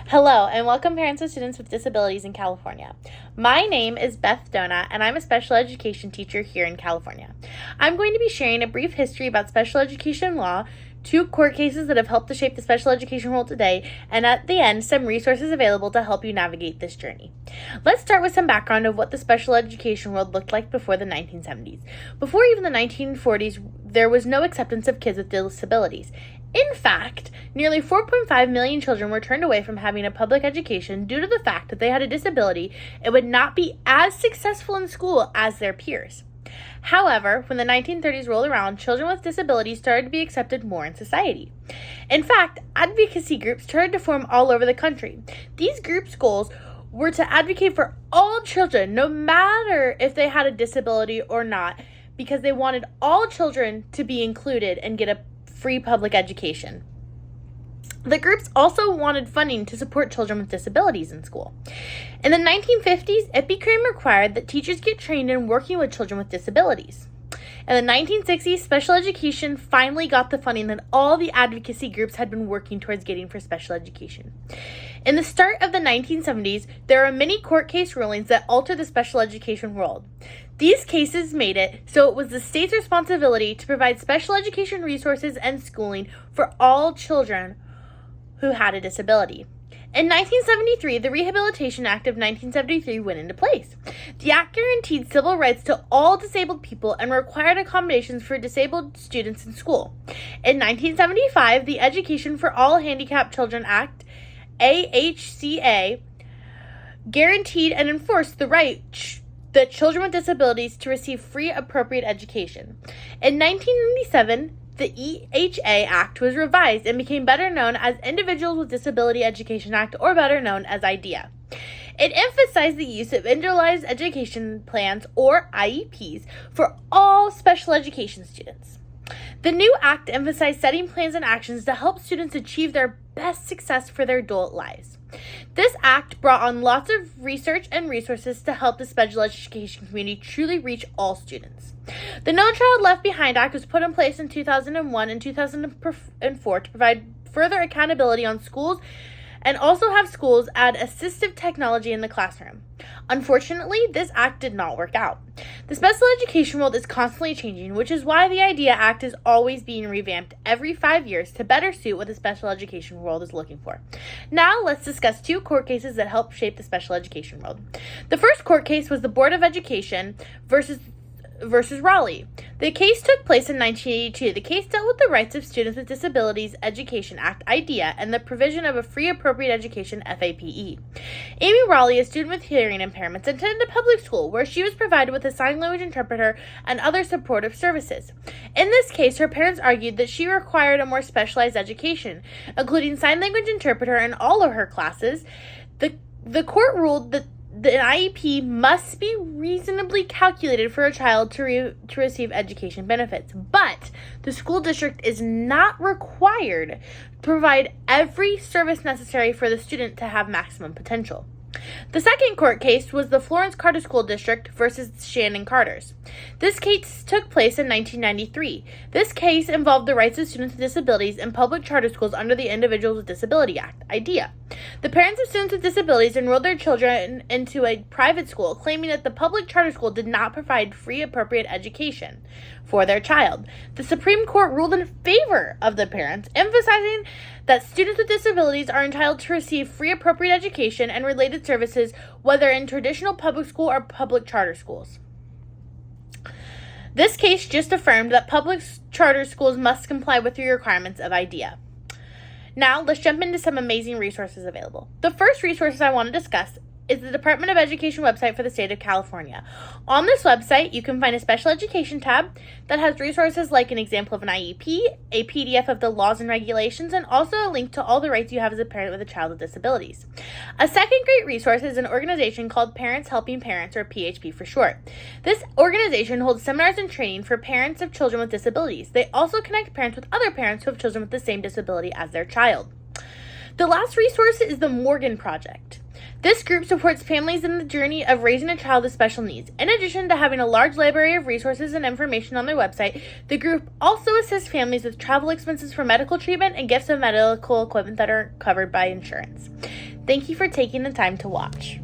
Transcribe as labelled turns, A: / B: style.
A: Hello, and welcome parents of students with disabilities in California. My name is Beth Dona, and I'm a special education teacher here in California. I'm going to be sharing a brief history about special education law, 2 court cases that have helped to shape the special education world today, and at the end, some resources available to help you navigate this journey. Let's start with some background of what the special education world looked like before the 1970s. Before even the 1940s, there was no acceptance of kids with disabilities. In fact, nearly 4.5 million children were turned away from having a public education due to the fact that they had a disability and would not be as successful in school as their peers. However, when the 1930s rolled around, children with disabilities started to be accepted more in society. In fact, advocacy groups started to form all over the country. These groups' goals were to advocate for all children, no matter if they had a disability or not, because they wanted all children to be included and get a free public education. The groups also wanted funding to support children with disabilities in school. In the 1950s, it became required that teachers get trained in working with children with disabilities. In the 1960s, special education finally got the funding that all the advocacy groups had been working towards getting for special education. In the start of the 1970s, there were many court case rulings that altered the special education world. These cases made it so it was the state's responsibility to provide special education resources and schooling for all children who had a disability. In 1973, the Rehabilitation Act of 1973 went into place. The act guaranteed civil rights to all disabled people and required accommodations for disabled students in school. In 1975, the Education for All Handicapped Children Act, AHCA, guaranteed and enforced the right that children with disabilities to receive free appropriate education. In 1997, the EHA Act was revised and became better known as Individuals with Disability Education Act, or better known as IDEA. It emphasized the use of individualized education plans, or IEPs, for all special education students. The new act emphasized setting plans and actions to help students achieve their best success for their adult lives. This act brought on lots of research and resources to help the special education community truly reach all students. The No Child Left Behind Act was put in place in 2001 and 2004 to provide further accountability on schools and also have schools add assistive technology in the classroom. Unfortunately, this act did not work out. The special education world is constantly changing, which is why the IDEA Act is always being revamped every 5 years to better suit what the special education world is looking for. Now, let's discuss 2 court cases that helped shape the special education world. The first court case was the Board of Education versus Raleigh. The case took place in 1982. The case dealt with the Rights of Students with Disabilities Education Act, IDEA, and the provision of a free appropriate education, FAPE. Amy Raleigh, a student with hearing impairments, attended a public school where she was provided with a sign language interpreter and other supportive services. In this case, her parents argued that she required a more specialized education, including sign language interpreter in all of her classes. The court ruled that the IEP must be reasonably calculated for a child to receive education benefits, but the school district is not required to provide every service necessary for the student to have maximum potential. The second court case was the Florence Carter School District versus Shannon Carter's. This case took place in 1993. This case involved the rights of students with disabilities in public charter schools under the Individuals with Disability Act, IDEA. The parents of students with disabilities enrolled their children into a private school, claiming that the public charter school did not provide free appropriate education for their child. The Supreme Court ruled in favor of the parents, emphasizing that students with disabilities are entitled to receive free appropriate education and related services, whether in traditional public school or public charter schools. This case just affirmed that public charter schools must comply with the requirements of IDEA. Now, let's jump into some amazing resources available. The first resources I want to discuss is the Department of Education website for the state of California. On this website, you can find a special education tab that has resources like an example of an IEP, a PDF of the laws and regulations, and also a link to all the rights you have as a parent with a child with disabilities. A second great resource is an organization called Parents Helping Parents, or PHP for short. This organization holds seminars and training for parents of children with disabilities. They also connect parents with other parents who have children with the same disability as their child. The last resource is the Morgan Project. This group supports families in the journey of raising a child with special needs. In addition to having a large library of resources and information on their website, the group also assists families with travel expenses for medical treatment and gifts of medical equipment that are covered by insurance. Thank you for taking the time to watch.